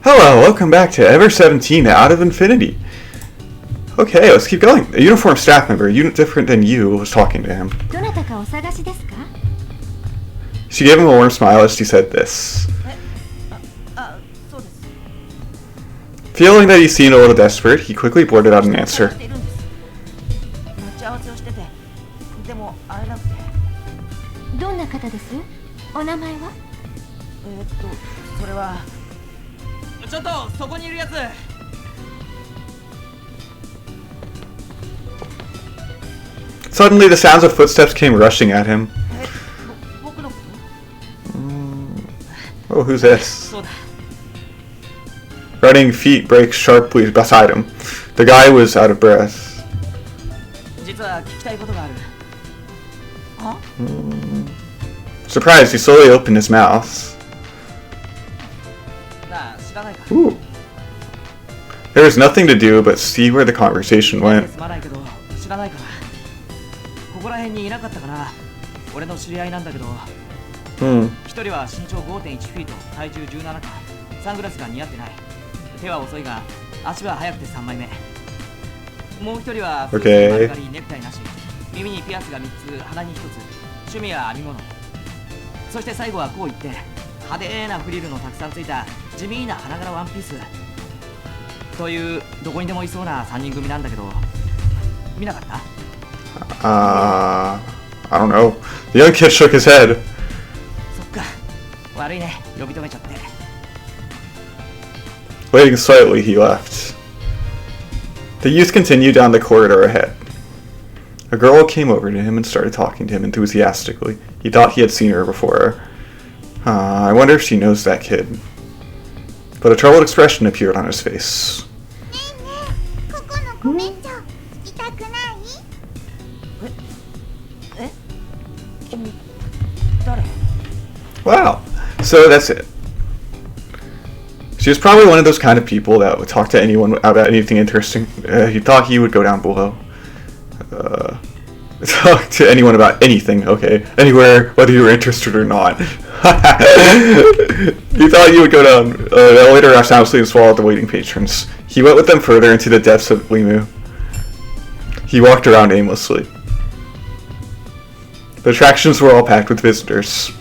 Hello, welcome back to Ever17 out of Infinity. Okay, let's keep going. A uniformed staff member, different than you, was talking to him. She gave him a warm smile as she said this. Feeling that he seemed a little desperate, he quickly blurted out an answer. Suddenly, the sounds of footsteps came rushing at him. Oh, who's this? Running feet break sharply beside him. The guy was out of breath. Surprised, he slowly opened his mouth. Ooh. There was nothing to do but see where the conversation went. Okay. I don't know. The young kid shook his head. Waiting slightly, he left. The youth continued down the corridor ahead. A girl came over to him and started talking to him enthusiastically. He thought he had seen her before. I wonder if she knows that kid. But a troubled expression appeared on his face. Wow, so that's it. She was probably one of those kind of people that would talk to anyone about anything interesting. He thought he would go down below. Talk to anyone about anything, okay? Anywhere, whether you were interested or not. He thought you would go down the elevator and silently swallow the waiting patrons. He went with them further into the depths of LeMU. He walked around aimlessly. The attractions were all packed with visitors.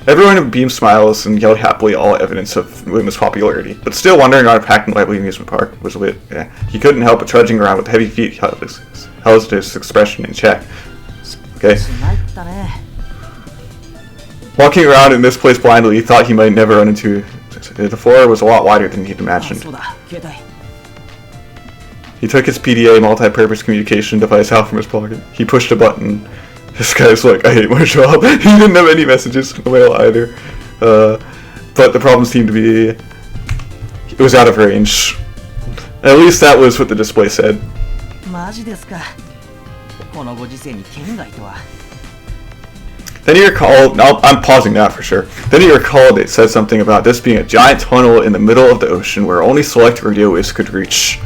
Everyone beamed smiles and yelled happily, all evidence of LeMU's popularity. But still wandering around a packed and lively amusement park was lit. Yeah. He couldn't help but trudging around with heavy feet held his expression in check. Okay. Walking around in this place blindly, he thought he might never run into it. The floor was a lot wider than he'd imagined. He took his PDA multi-purpose communication device out from his pocket. He pushed a button. This guy's like, I hate my job. He didn't have any messages in the mail either. But the problem seemed to be it was out of range. At least that was what the display said. Then he recalled, no, I'm pausing that for sure. Then he recalled it said something about this being a giant tunnel in the middle of the ocean where only select radio waves could reach.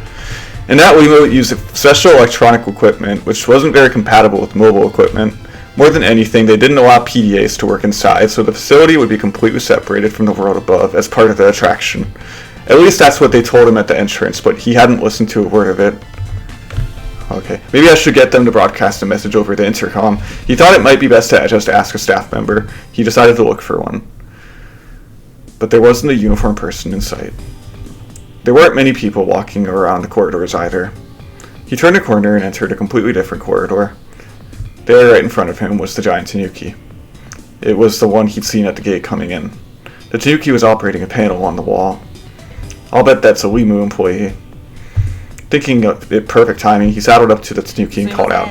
And that LeMU used special electronic equipment, which wasn't very compatible with mobile equipment. More than anything, they didn't allow PDAs to work inside, so the facility would be completely separated from the world above as part of the attraction. At least that's what they told him at the entrance, but he hadn't listened to a word of it. Okay, maybe I should get them to broadcast a message over the intercom. He thought it might be best to just ask a staff member. He decided to look for one. But there wasn't a uniformed person in sight. There weren't many people walking around the corridors either. He turned a corner and entered a completely different corridor. There, right in front of him, was the giant Tanuki. It was the one he'd seen at the gate coming in. The Tanuki was operating a panel on the wall. I'll bet that's a LeMU employee. Thinking of it perfect timing, he saddled up to the Tanuki and called out.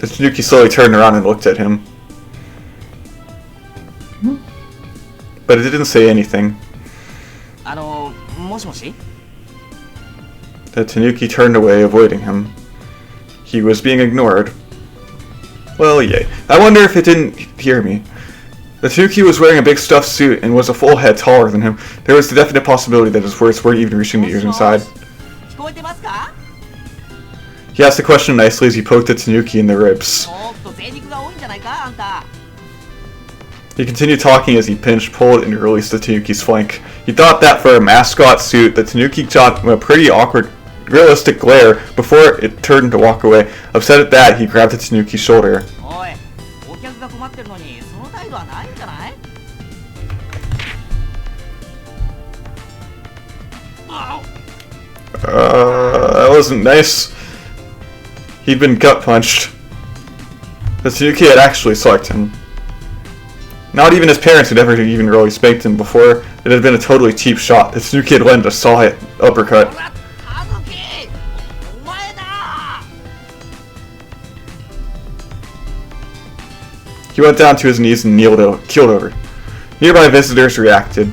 The Tanuki slowly turned around and looked at him. But it didn't say anything. The Tanuki turned away, avoiding him. He was being ignored. Well, yay. I wonder if it didn't hear me. The Tanuki was wearing a big stuffed suit and was a full head taller than him. There was the definite possibility that his words weren't even reaching the ears inside. He asked the question nicely as he poked at Tanuki in the ribs. He continued talking as he pinched, pulled, and released the Tanuki's flank. He thought that for a mascot suit, the Tanuki shot him a pretty awkward, realistic glare before it turned to walk away. Upset at that, he grabbed the Tanuki's shoulder. That wasn't nice. He'd been gut punched. The Tanuki had actually sucked him. Not even his parents had ever even really spanked him before. It had been a totally cheap shot. The Tanuki had landed a solid uppercut. He went down to his knees and keeled over. Nearby visitors reacted.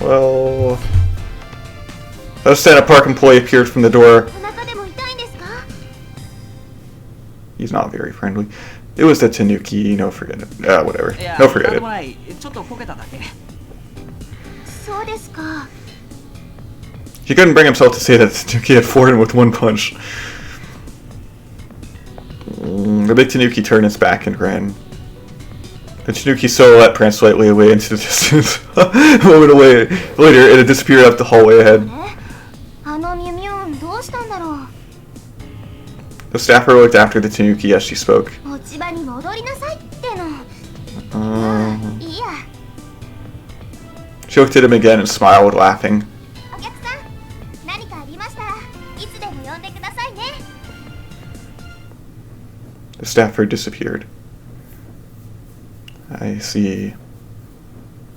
Well... A Santa Park employee appeared from the door. He's not very friendly. It was the Tanuki, no forget it. Whatever. No forget it. He couldn't bring himself to say that the Tanuki had floored him with one punch. The big Tanuki turned its back and ran. The Tanuki silhouette pranced slightly away into the distance. A moment later, it had disappeared up the hallway ahead. The staffer looked after the Tanuki as she spoke. She looked at him again and smiled, laughing. The staffer disappeared. I see.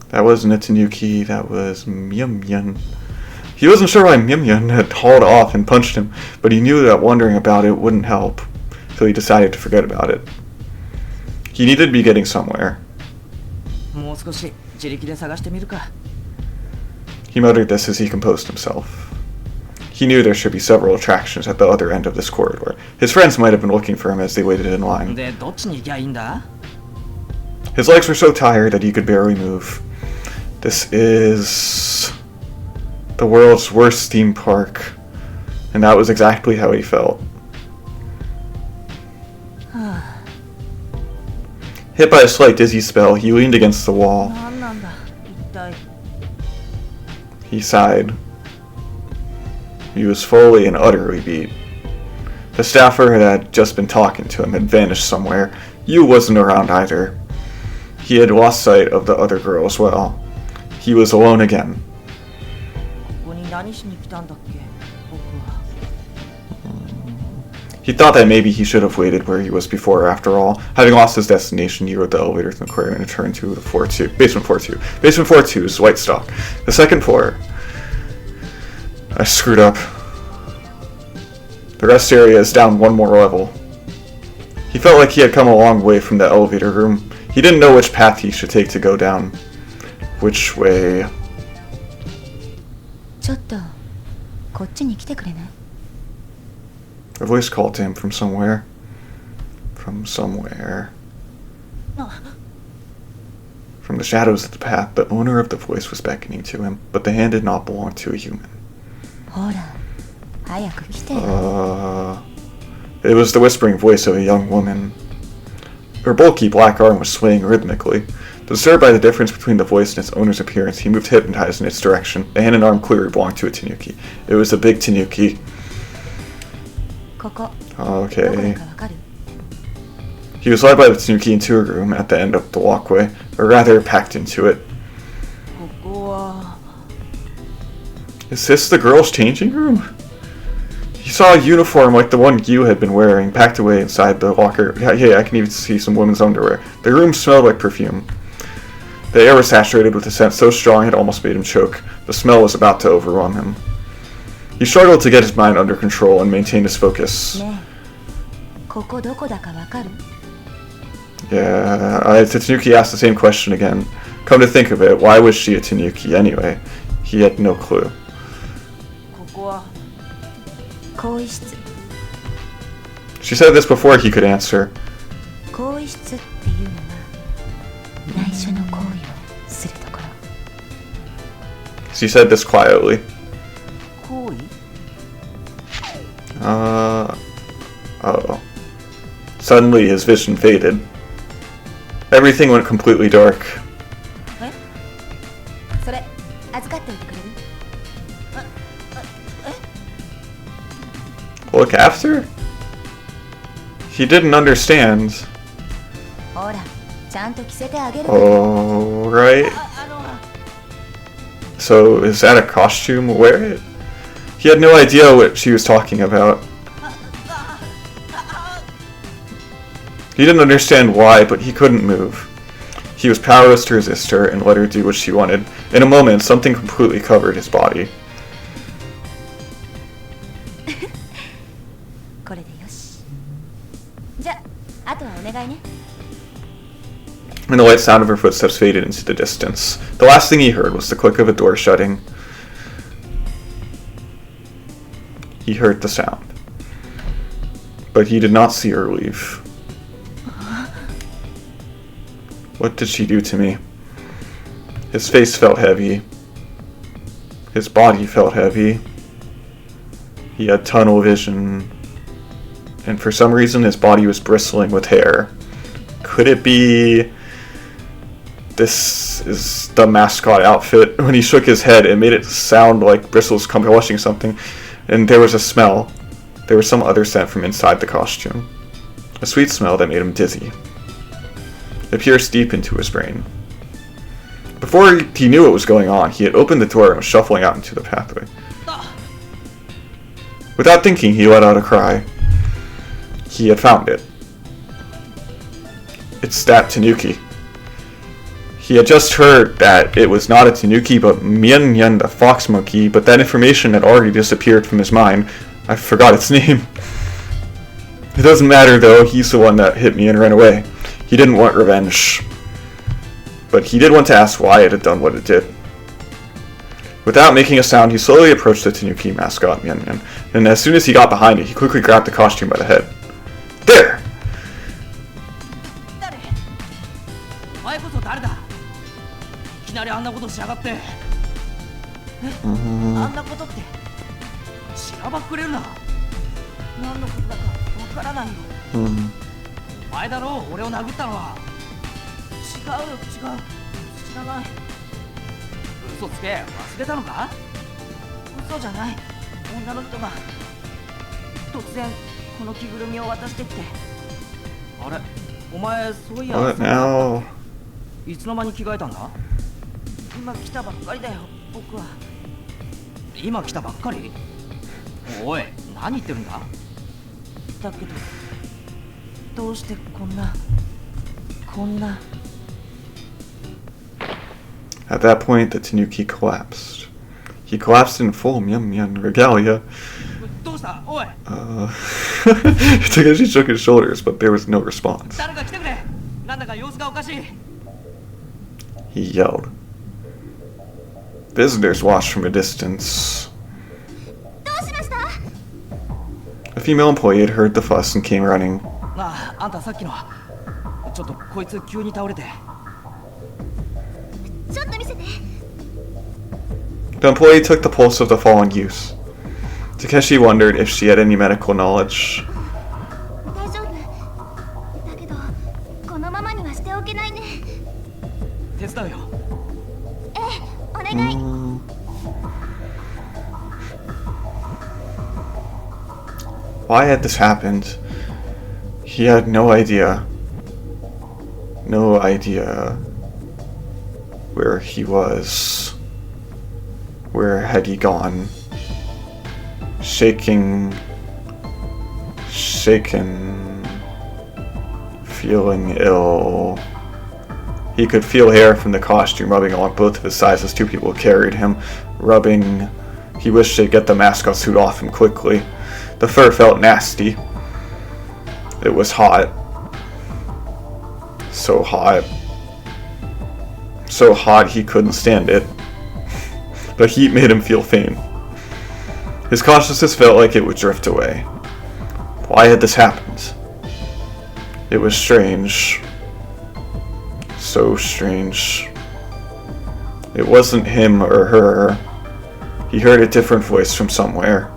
That wasn't a Tanuki, that was Myun. He wasn't sure why Myun had hauled off and punched him, but he knew that wondering about it wouldn't help, so he decided to forget about it. He needed to be getting somewhere. He muttered this as he composed himself. He knew there should be several attractions at the other end of this corridor. His friends might have been looking for him as they waited in line. His legs were so tired that he could barely move. This is... the world's worst theme park. And that was exactly how he felt. Hit by a slight dizzy spell, he leaned against the wall. He sighed. He was fully and utterly beat. The staffer had just been talking to him had vanished somewhere. You wasn't around either. He had lost sight of the other girl as well. He was alone again. He thought that maybe he should have waited where he was before after all. Having lost his destination, he rode the elevator from the aquarium and returned to the basement floor 2. Basement floor 2 is White Stock. The second floor. I screwed up. The rest area is down one more level. He felt like he had come a long way from the elevator room. He didn't know which path he should take to go down. Which way? A voice called to him from somewhere. From somewhere. From the shadows of the path, the owner of the voice was beckoning to him, but the hand did not belong to a human. It was the whispering voice of a young woman. Her bulky black arm was swaying rhythmically. Disturbed by the difference between the voice and its owner's appearance, he moved hypnotized in its direction. The hand and arm clearly belonged to a Tanuki. It was a big Tanuki. Okay. He was led by the Tanuki into a room at the end of the walkway, or rather packed into it. Is this the girls' changing room? He saw a uniform like the one Yu had been wearing, packed away inside the locker. Hey, I can even see some women's underwear. The room smelled like perfume. The air was saturated with a scent so strong it almost made him choke. The smell was about to overwhelm him. He struggled to get his mind under control and maintain his focus. Yeah, the Tanuki asked the same question again. Come to think of it, why was she a Tanuki anyway? He had no clue. She said this before he could answer. She said this quietly. Oh. Suddenly his vision faded. Everything went completely dark. Look after? He didn't understand. Oh, right. So, is that a costume? Wear it? He had no idea what she was talking about. He didn't understand why, but he couldn't move. He was powerless to resist her and let her do what she wanted. In a moment, something completely covered his body. And the light sound of her footsteps faded into the distance. The last thing he heard was the click of a door shutting. He heard the sound. But he did not see her leave. What did she do to me? His face felt heavy. His body felt heavy. He had tunnel vision. And for some reason his body was bristling with hair. Could it be... This is the mascot outfit. When he shook his head, it made it sound like bristles crushing something. And there was a smell. There was some other scent from inside the costume. A sweet smell that made him dizzy. It pierced deep into his brain. Before he knew what was going on, he had opened the door and was shuffling out into the pathway. Without thinking, he let out a cry. He had found it. It's that Tanuki. He had just heard that it was not a Tanuki, but Mien Mien the fox monkey, but that information had already disappeared from his mind. I forgot its name. It doesn't matter though, he's the one that hit me and ran away. He didn't want revenge. But he did want to ask why it had done what it did. Without making a sound, he slowly approached the Tanuki mascot, Mien Mien, and as soon as he got behind it, he quickly grabbed the costume by the head. There! What now? いつの間に着替えたんだ? 今来たばっかりだよ、僕は。今来たばっかり? おい、何言ってるんだ? だけど、どうしてこんな。 At that point, the Tanuki collapsed. He collapsed in full Mien Mien regalia. Takeshi shook his shoulders, but there was no response. He yelled. Visitors watched from a distance. A female employee had heard the fuss and came running. The employee took the pulse of the fallen youth. Takeshi wondered if she had any medical knowledge. Why had this happened? He had no idea. No idea where he was. Where had he gone? Shaking, feeling ill. He could feel hair from the costume rubbing along both of his sides as two people carried him, rubbing. He wished they'd get the mascot suit off him quickly. The fur felt nasty. It was hot. So hot. So hot he couldn't stand it. The heat made him feel faint. His consciousness felt like it would drift away. Why had this happened? It was strange. So strange. It wasn't him or her. He heard a different voice from somewhere.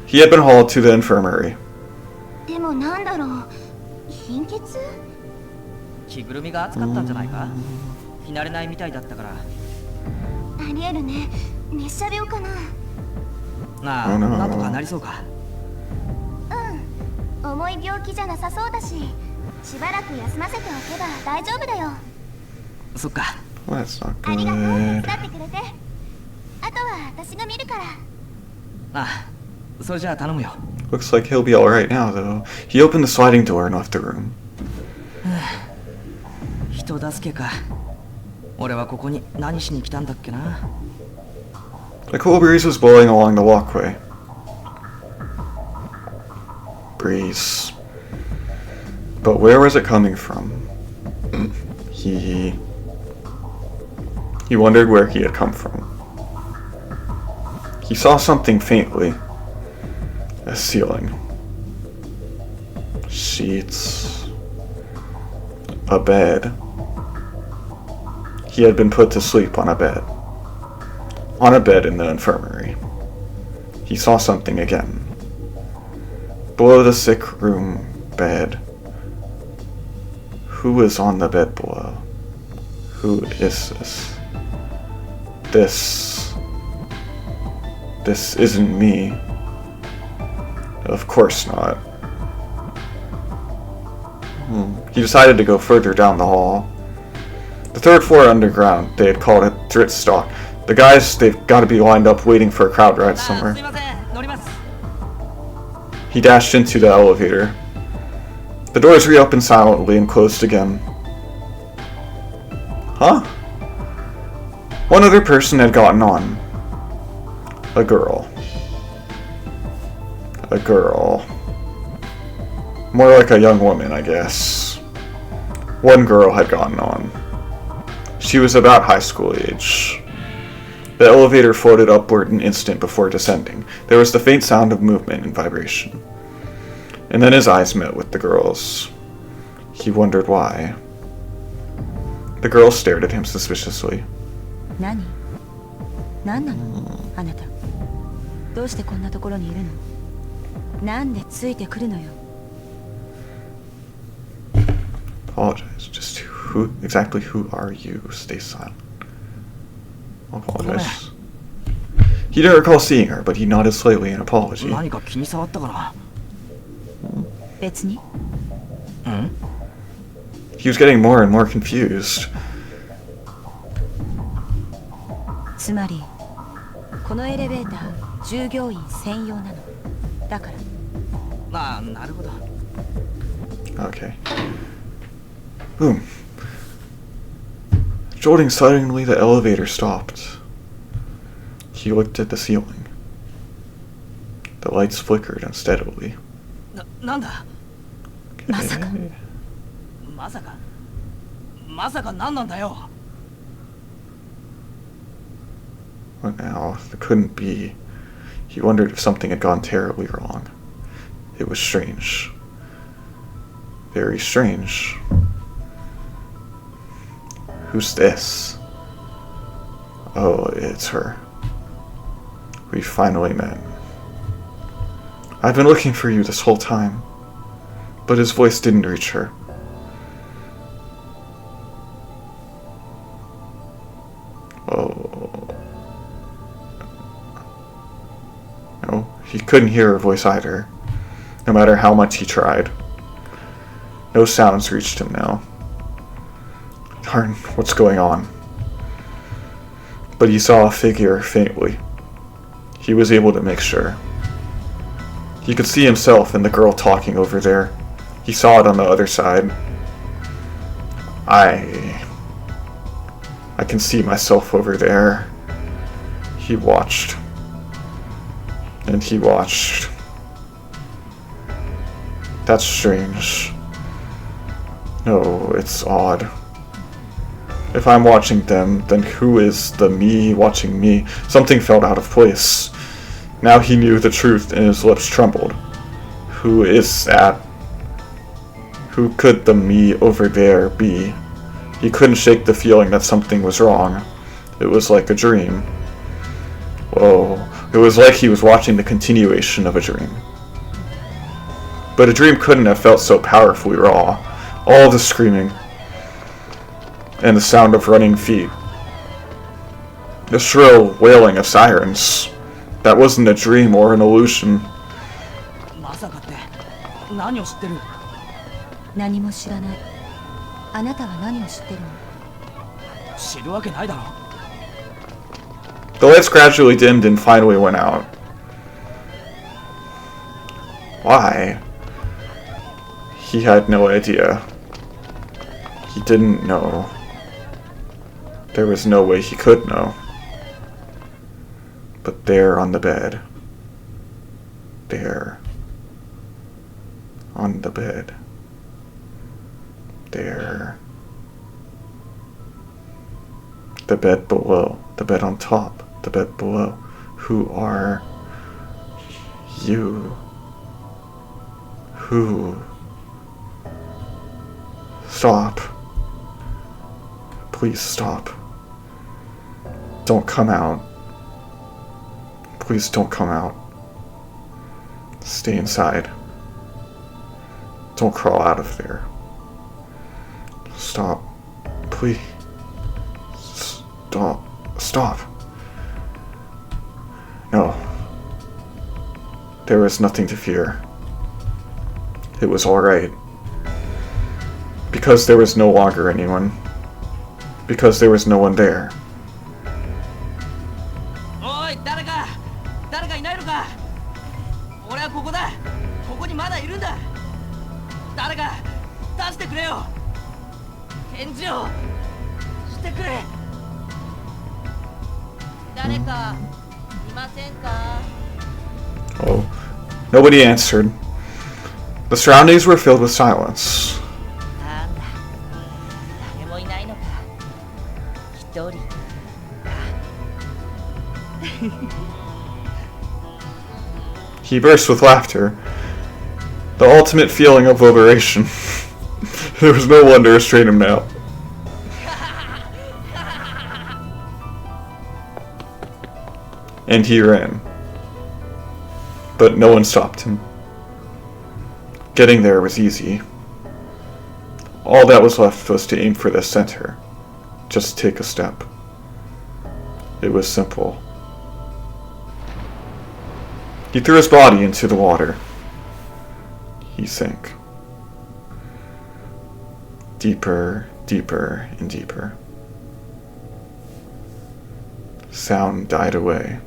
He had been hauled to the infirmary. でもなんだろう、貧血？着ぐるみが熱かったんじゃないか。着慣れないみたいだったから。ありえるね。熱射病かな。なあ、なんとかなりそうか。うん。重い病気じゃなさそうだし、しばらく休ませておけば大丈夫だよ。そっか。Well, that's not ありがとう、手 good. 伝ってくれて。あとは私が見るから。ああ、それじゃあ頼むよ。Looks like he'll be alright now, though. He opened the sliding door and left the room. 人助けか。俺はここに何しに来たんだっけな。A cool breeze was blowing along the walkway. Breeze. But where was it coming from? He wondered where he had come from. He saw something faintly. A ceiling. Sheets. A bed. He had been put to sleep on a bed. On a bed in the infirmary. He saw something again. Below the sick room bed. Who is on the bed below? Who is this? This isn't me. Of course not. He decided to go further down the hall. The third floor underground, they had called it Drit Stock. The guys, they've got to be lined up waiting for a crowd ride somewhere. He dashed into the elevator. The doors reopened silently and closed again. Huh? One other person had gotten on. A girl. A girl. More like a young woman, I guess. One girl had gotten on. She was about high school age. The elevator floated upward an instant before descending. There was the faint sound of movement and vibration. And then his eyes met with the girl's. He wondered why. The girl stared at him suspiciously. 何なのあなた。どうしてこんなところにいるの？なんでついてくるのよ。Apologize. Just exactly who are you? Stay silent. I'll apologize. He didn't recall seeing her, but he nodded slightly in apology. 何か気に障ったかな。別に。He was getting more and more confused. つまりこのエレベーター従業員専用なの。だから。ああ、なるほど。Okay. Boom. Jolting suddenly, the elevator stopped. He looked at the ceiling. The lights flickered unsteadily. なんだ。まさか。まさか何なんだよ。What now? It couldn't be. He wondered if something had gone terribly wrong. It was strange. Very strange. Who's this? Oh, it's her. We finally met. I've been looking for you this whole time. But his voice didn't reach her. Oh. No, he couldn't hear her voice either, no matter how much he tried. No sounds reached him now. Darn, what's going on? But he saw a figure faintly. He was able to make sure. He could see himself and the girl talking over there. He saw it on the other side. I can see myself over there. He watched. And he watched. That's strange. No, it's odd. If I'm watching them, then who is the me watching me? Something felt out of place. Now he knew the truth and his lips trembled. Who is that? Who could the me over there be? He couldn't shake the feeling that something was wrong. It was like a dream. Whoa, It was like he was watching the continuation of a dream. But a dream couldn't have felt so powerfully raw. All the screaming and the sound of running feet. The shrill wailing of sirens. That wasn't a dream or an illusion. まさかって何を知ってる？何も知らない。あなたは何を知ってるの？知るわけないだろ。The lights gradually dimmed and finally went out. Why? He had no idea. He didn't know. There was no way he could know. But there on the bed. There. On the bed. There. The bed below. The bed on top. The bed below. Who are you? Who? Stop. Please stop. Don't come out. Please don't come out. Stay inside. Don't crawl out of there. Stop. Please. Stop. Stop. No. There was nothing to fear. It was alright. Because there was no longer anyone. Because there was no one there. おい、誰かいないのか？俺はここだ。ここにまだいるんだ。誰か出してくれよ。返事をしてくれ。誰かいませんか？ Oh. Nobody answered. The surroundings were filled with silence. なんだ、誰もいないのか。一人。He burst with laughter. The ultimate feeling of liberation. There was no one to restrain him now. And he ran. But no one stopped him. Getting there was easy. All that was left was to aim for the center. Just take a step. It was simple. He threw his body into the water. He sank. Deeper, deeper, and deeper. Sound died away.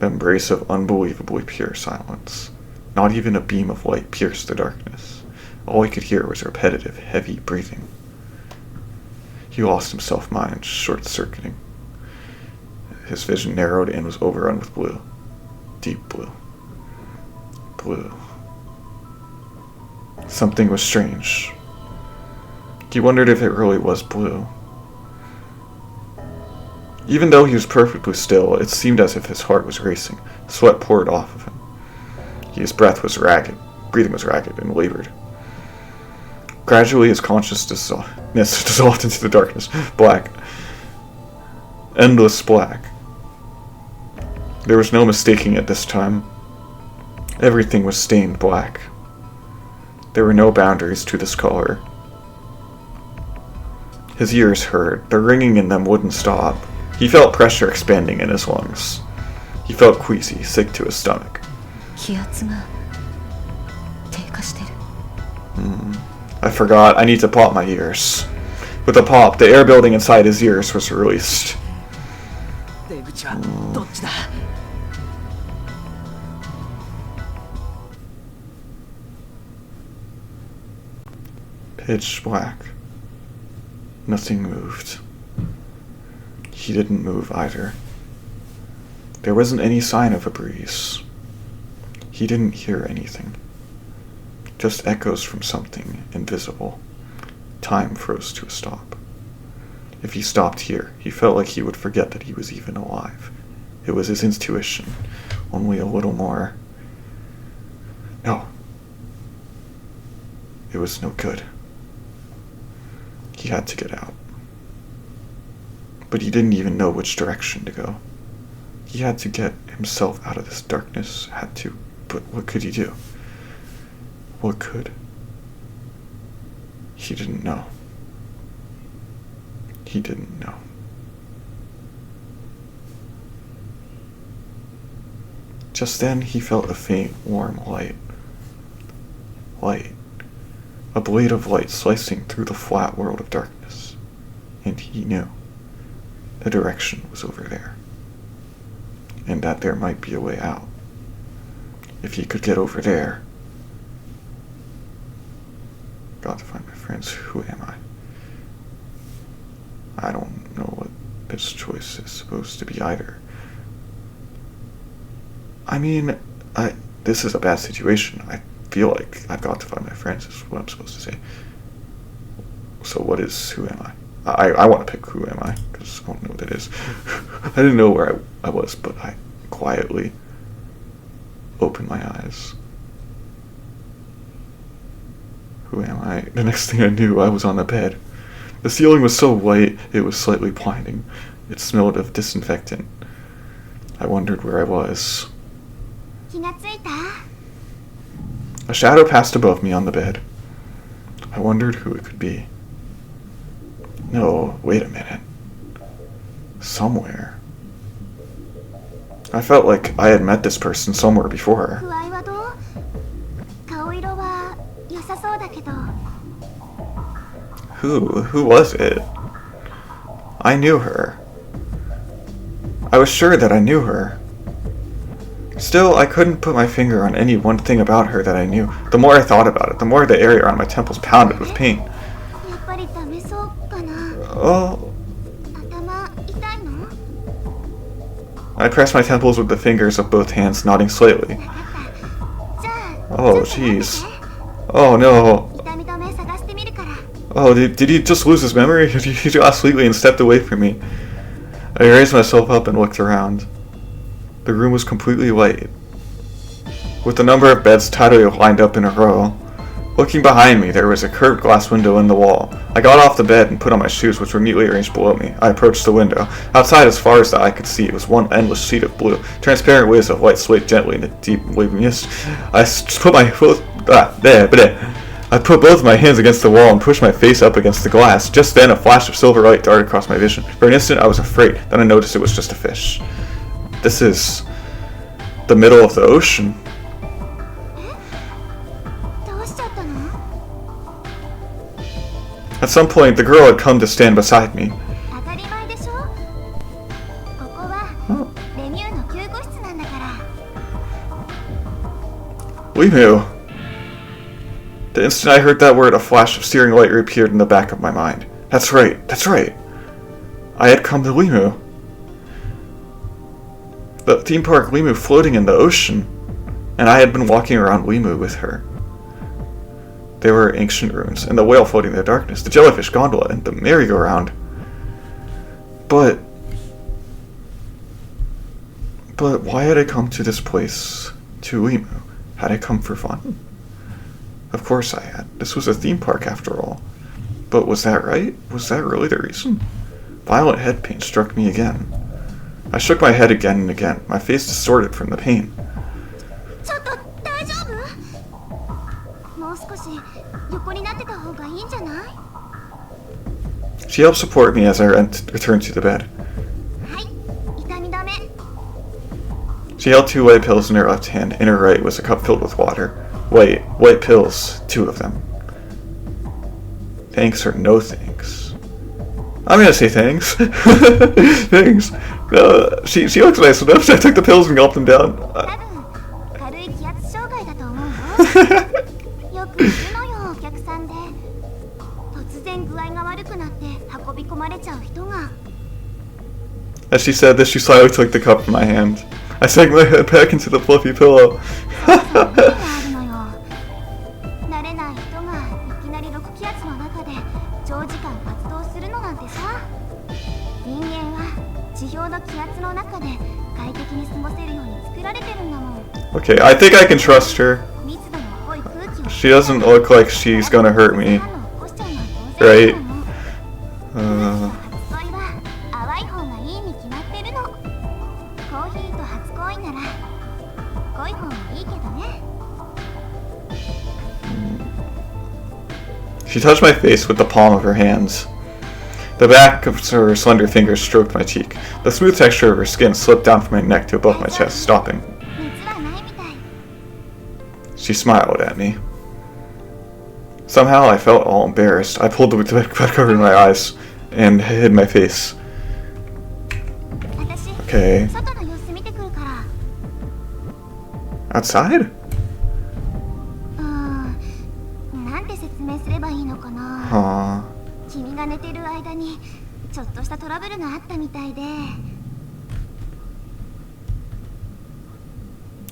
The embrace of unbelievably pure silence. Not even a beam of light pierced the darkness. All he could hear was repetitive, heavy breathing. He lost himself, mind short-circuiting. His vision narrowed and was overrun with blue. Deep blue. Blue. Something was strange. He wondered if it really was blue. Even though he was perfectly still, it seemed as if his heart was racing. Sweat poured off of him. His breath was ragged. Breathing was ragged and labored. Gradually, his consciousness dissolved into the darkness. Black. Endless black. There was no mistaking it this time. Everything was stained black. There were no boundaries to this color. His ears hurt. The ringing in them wouldn't stop. He felt pressure expanding in his lungs. He felt queasy, sick to his stomach. 気圧が低下してる。 I forgot. I need to pop my ears. With a pop, the air building inside his ears was released. 出口はどっちだ？ Pitch black. Nothing moved. He didn't move either. There wasn't any sign of a breeze. He didn't hear anything. Just echoes from something invisible. Time froze to a stop. If he stopped here, he felt like he would forget that he was even alive. It was his intuition, only a little more. No. It was no good. He had to get out. But he didn't even know which direction to go. He had to get himself out of this darkness, had to. But what could he do? What could? He didn't know. He didn't know. Just then he felt a faint, warm light. Light. A blade of light slicing through the flat world of darkness. And he knew the direction was over there. And that there might be a way out. If he could get over there. Got to find my friends. Who am I? I don't know what this choice is supposed to be either. I mean, this is a bad situation. I feel like I've got to find my friends is what I'm supposed to say. So what is who am I? I want to pick who am I, because I don't know what it is. I didn't know where I was, but I quietly opened my eyes. Who am I? The next thing I knew, I was on the bed. The ceiling was so white, it was slightly blinding. It smelled of disinfectant. I wondered where I was. A shadow passed above me on the bed. I wondered who it could be. No, wait a minute. Somewhere. I felt like I had met this person somewhere before. Who was it? I knew her. I was sure that I knew her. Still, I couldn't put my finger on any one thing about her that I knew. The more I thought about it, the more the area around my temples pounded with pain. Oh. I pressed my temples with the fingers of both hands, nodding slightly. Oh, jeez. Oh, no. Oh, did he just lose his memory? He got sleepy and stepped away from me. I raised myself up and looked around. The room was completely white, with a number of beds tidily lined up in a row. Looking behind me, there was a curved glass window in the wall. I got off the bed and put on my shoes, which were neatly arranged below me. I approached the window. Outside, as far as the eye could see, it was one endless sheet of blue. Transparent waves of light swayed gently in the deep wavy mist. I put both of my hands against the wall and pushed my face up against the glass. Just then, a flash of silver light darted across my vision. For an instant, I was afraid. Then I noticed it was just a fish. This is the middle of the ocean. At some point, the girl had come to stand beside me. LeMU. The instant I heard that word, a flash of searing light reappeared in the back of my mind. That's right, that's right. I had come to LeMU. The theme park LeMU floating in the ocean, and I had been walking around LeMU with her. There were ancient ruins, and the whale floating in the darkness, the jellyfish gondola, and the merry-go-round. But why had I come to this place, to LeMU? Had I come for fun? Of course I had. This was a theme park after all. But was that right? Was that really the reason? Violent head pain struck me again. I shook my head again and again, my face distorted from the pain. She helped support me as I returned to the bed. She held 2 white pills in her left hand. In her right was a cup filled with water. White pills, 2 of them. Thanks or no thanks? I'm gonna say thanks. Thanks. She looks nice enough, so I took the pills and gulped them down. As she said this, she slyly took the cup from my hand. I sank my head back into the fluffy pillow. Okay, I think I can trust her. She doesn't look like she's gonna hurt me. Right? She touched my face with the palm of her hands. The back of her slender fingers stroked my cheek. The smooth texture of her skin slipped down from my neck to above my chest, stopping. She smiled at me. Somehow I felt all embarrassed. I pulled the bed cover in my eyes and hid my face. Okay. Outside? Huh.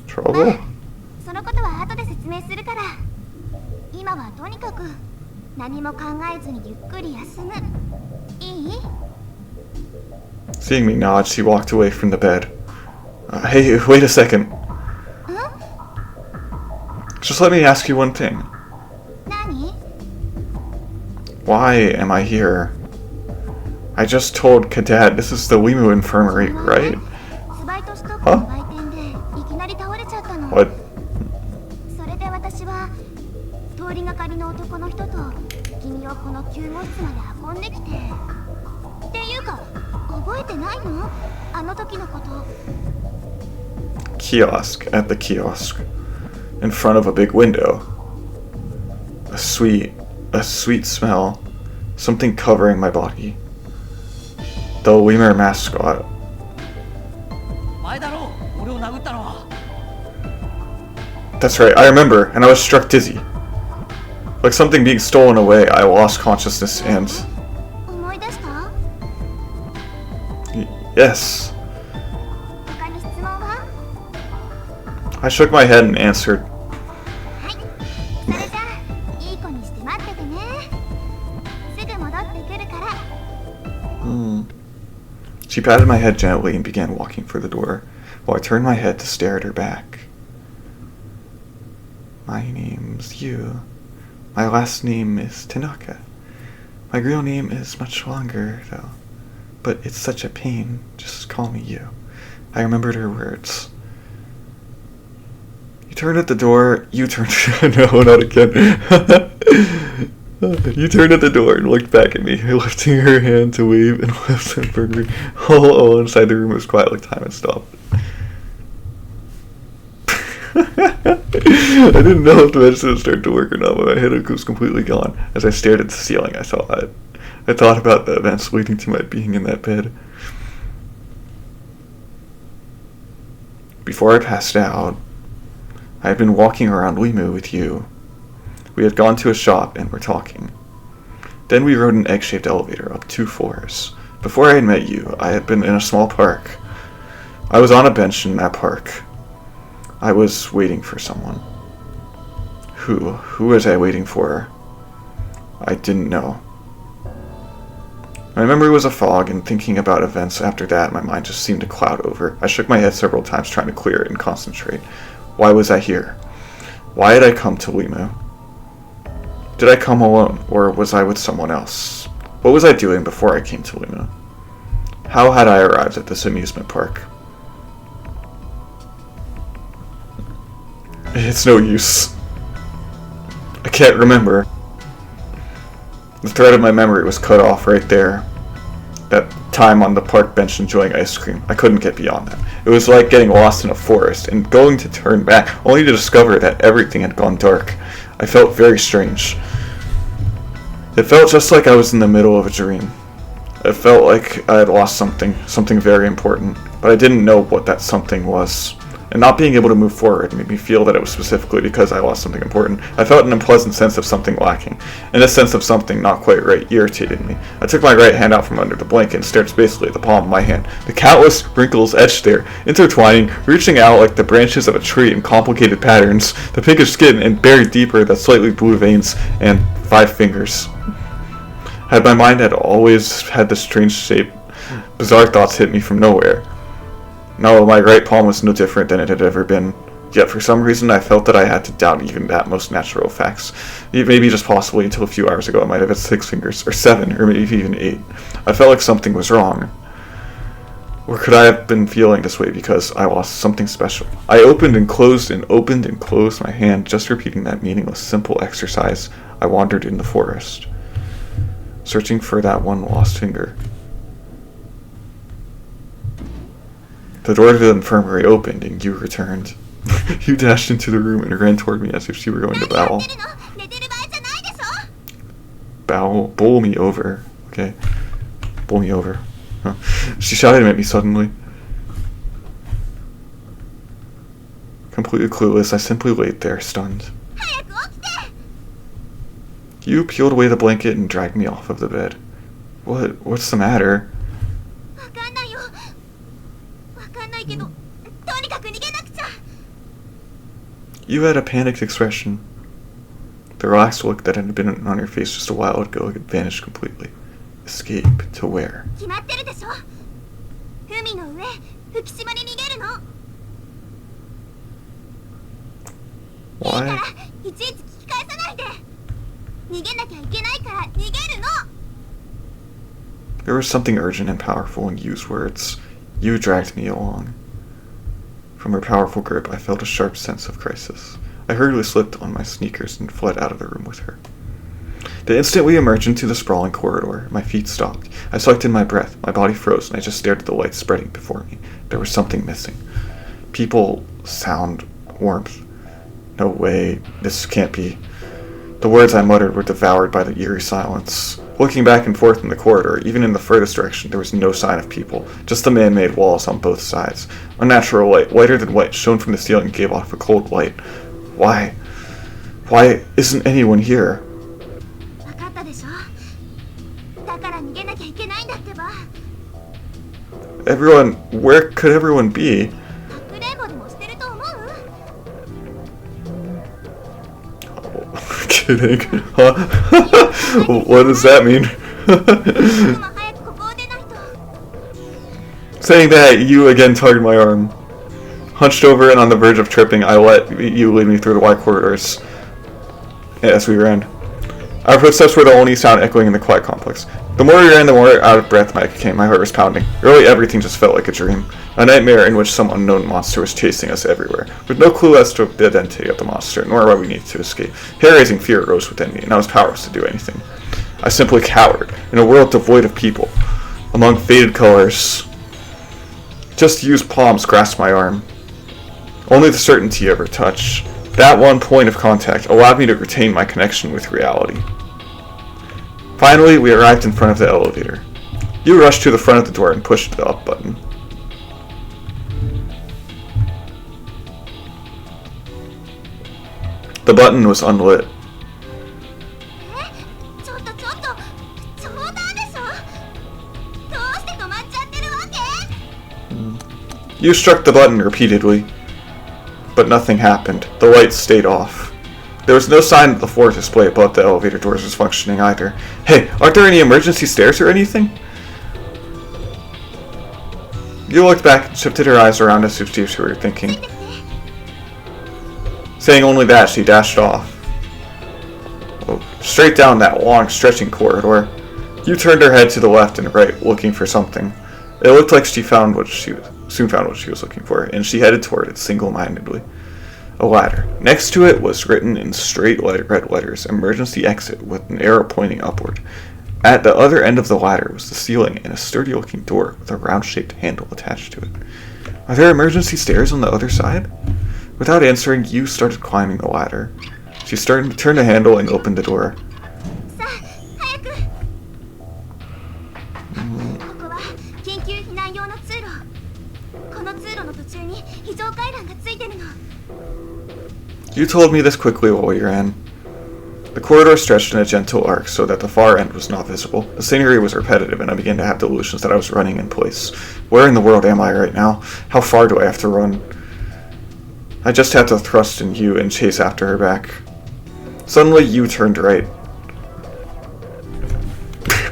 Trouble? Seeing me nod, she walked away from the bed. Hey, wait a second. Just let me ask you one thing. Why am I here? I just told Cadet this is the LeMU infirmary, right? Huh? What? Kiosk, at the kiosk. In front of a big window. A sweet smell. Something covering my body. The LeMU mascot. That's right, I remember, and I was struck dizzy. Like something being stolen away, I lost consciousness and... Yes. I shook my head and answered. She patted my head gently and began walking for the door, while I turned my head to stare at her back. My name's You. My last name is Tanaka. My real name is much longer, though. But it's such a pain. Just call me You. I remembered her words. You turned at the door. You turned... No, not again. You turned at the door and looked back at me, lifting her hand to wave and left infirmary. All inside the room was quiet like time had stopped. I didn't know if the medicine would start to work or not, but my head was completely gone. As I stared at the ceiling, I thought about the events leading to my being in that bed. Before I passed out, I had been walking around LeMU with You. We had gone to a shop and were talking. Then we rode an egg-shaped elevator up 2 floors. Before I had met You, I had been in a small park. I was on a bench in that park. I was waiting for someone. Who was I waiting for? I didn't know. My memory was a fog, and thinking about events after that, my mind just seemed to cloud over. I shook my head several times trying to clear it and concentrate. Why was I here? Why had I come to LeMU? Did I come alone, or was I with someone else? What was I doing before I came to LeMU? How had I arrived at this amusement park? It's no use. I can't remember. The thread of my memory was cut off right there. That time on the park bench enjoying ice cream. I couldn't get beyond that. It was like getting lost in a forest and going to turn back, only to discover that everything had gone dark. I felt very strange. It felt just like I was in the middle of a dream. It felt like I had lost something very important, but I didn't know what that something was. And not being able to move forward made me feel that it was specifically because I lost something important. I felt an unpleasant sense of something lacking, and this sense of something not quite right irritated me. I took my right hand out from under the blanket and stared spacefully at the palm of my hand. The countless wrinkles etched there, intertwining, reaching out like the branches of a tree in complicated patterns, the pinkish skin and buried deeper the slightly blue veins, and 5 fingers. Had my mind had always had this strange shape, bizarre thoughts hit me from nowhere. No, my right palm was no different than it had ever been. Yet for some reason I felt that I had to doubt even that most natural facts. Maybe just possibly until a few hours ago I might have had 6 fingers, or 7, or maybe even 8. I felt like something was wrong. Or could I have been feeling this way because I lost something special? I opened and closed my hand, just repeating that meaningless, simple exercise. I wandered in the forest, searching for that one lost finger. The door to the infirmary opened and you returned. You dashed into the room and ran toward me as if she were going to bow. Bowl me over. Okay. Bowl me over. Huh. She shouted at me suddenly. Completely clueless, I simply laid there, stunned. You peeled away the blanket and dragged me off of the bed. What's the matter? You had a panicked expression. The relaxed look that had been on your face just a while ago had vanished completely. Escape to where? Why? There was something urgent and powerful in Yu's words. You dragged me along. From her powerful grip, I felt a sharp sense of crisis. I hurriedly slipped on my sneakers and fled out of the room with her. The instant we emerged into the sprawling corridor, my feet stopped. I sucked in my breath, my body froze, and I just stared at the light spreading before me. There was something missing. People, sound, warmth. No way, this can't be. The words I muttered were devoured by the eerie silence. Looking back and forth in the corridor, even in the furthest direction, there was no sign of people, just the man-made walls on both sides. Unnatural light, whiter than white, shone from the ceiling and gave off a cold light. Why isn't anyone here? Everyone, where could everyone be? Kidding. Huh? What does that mean? Saying that, you again tugged my arm. Hunched over and on the verge of tripping, I let you lead me through the wide corridors as we ran. Our footsteps were the only sound echoing in the quiet complex. The more we ran, the more out of breath I became. My heart was pounding. Really, everything just felt like a dream. A nightmare in which some unknown monster was chasing us everywhere, with no clue as to the identity of the monster, nor why we needed to escape. Hair-raising fear rose within me, and I was powerless to do anything. I simply cowered, in a world devoid of people, among faded colors. Just Yu's palms grasped my arm. Only the certainty of her touch, that one point of contact, allowed me to retain my connection with reality. Finally, we arrived in front of the elevator. You rushed to the front of the door and pushed the up button. The button was unlit. You struck the button repeatedly, but nothing happened. The lights stayed off. There was no sign that the floor display above the elevator doors was functioning either. Hey, aren't there any emergency stairs or anything? You looked back and shifted her eyes around us to see what you were thinking. Saying only that, she dashed off. Straight down that long, stretching corridor. You turned her head to the left and right, looking for something. It looked like she soon found what she was looking for, and she headed toward it single-mindedly. A ladder. Next to it was written in straight red letters, "Emergency exit," with an arrow pointing upward. At the other end of the ladder was the ceiling and a sturdy-looking door with a round-shaped handle attached to it. Are there emergency stairs on the other side? Without answering, you started climbing the ladder. She turned the handle and opened the door. You told me this quickly while we ran. The corridor stretched in a gentle arc so that the far end was not visible. The scenery was repetitive, and I began to have delusions that I was running in place. Where in the world am I right now? How far do I have to run? I just had to thrust in you and chase after her back. Suddenly, you turned right.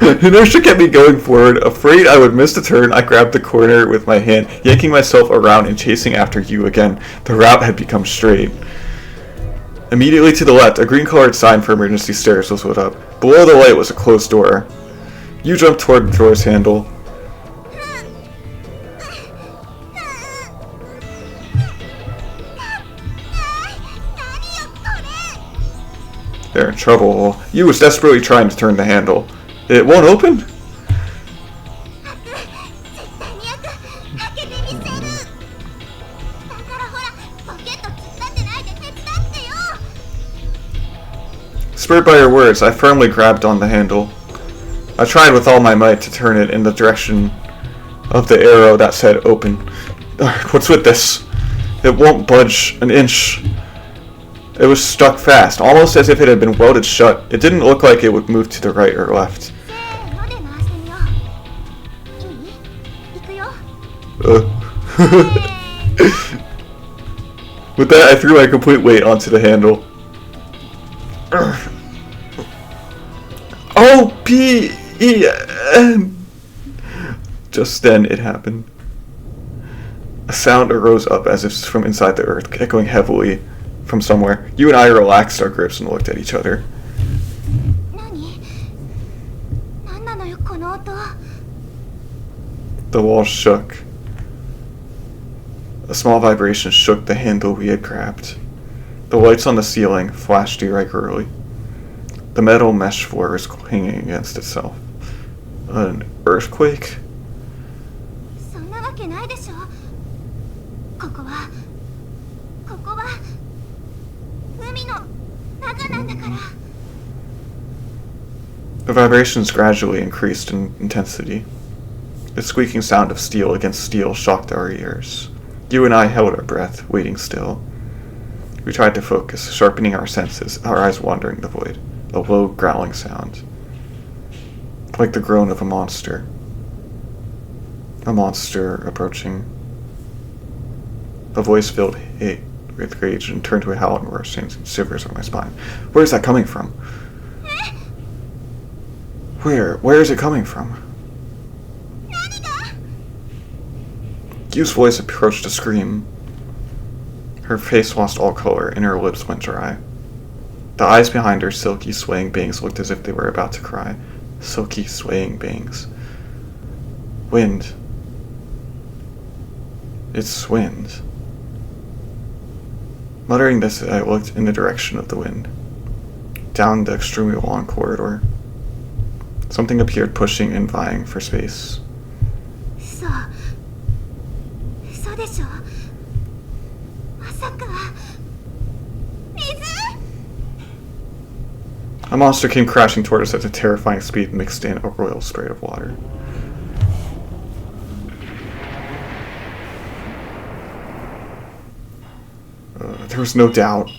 Inertia kept me going forward. Afraid I would miss the turn, I grabbed the corner with my hand, yanking myself around and chasing after you again. The route had become straight. Immediately to the left, a green-colored sign for emergency stairs was lit up. Below the light was a closed door. You jumped toward the door's handle. They're in trouble. You was desperately trying to turn the handle. It won't open? Spurred by her words, I firmly grabbed on the handle. I tried with all my might to turn it in the direction of the arrow that said open. What's with this? It won't budge an inch. It was stuck fast, almost as if it had been welded shut. It didn't look like it would move to the right or left. With that, I threw my complete weight onto the handle. O-P-E-N! Just then, it happened. A sound arose up as if from inside the earth, echoing heavily from somewhere. You and I relaxed our grips and looked at each other. The walls shook. A small vibration shook the handle we had grabbed. The lights on the ceiling flashed irregularly. The metal mesh floor was clinging against itself. An earthquake? The vibrations gradually increased in intensity. The squeaking sound of steel against steel shocked our ears. You and I held our breath, waiting still. We tried to focus, sharpening our senses, our eyes wandering the void. A low, growling sound. Like the groan of a monster. A monster approaching. A voice filled hate with rage and turned to a howling roar, sending shivers up my spine. Where is that coming from? Where is it coming from? Yu's voice approached a scream. Her face lost all color and her lips went dry. The eyes behind her silky, swaying bangs looked as if they were about to cry. Silky, swaying bangs. Wind. It's wind. Muttering this, I looked in the direction of the wind. Down the extremely long corridor. Something appeared pushing and vying for space. A monster came crashing toward us at a terrifying speed mixed in a royal spray of water. There was no doubt.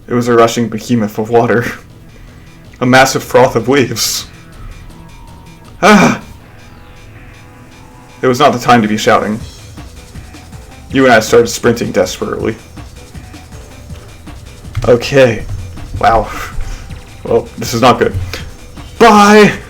It was a rushing behemoth of water. A massive froth of waves. Ah! It was not the time to be shouting. You and I started sprinting desperately. Okay. Wow. Well, this is not good. Bye!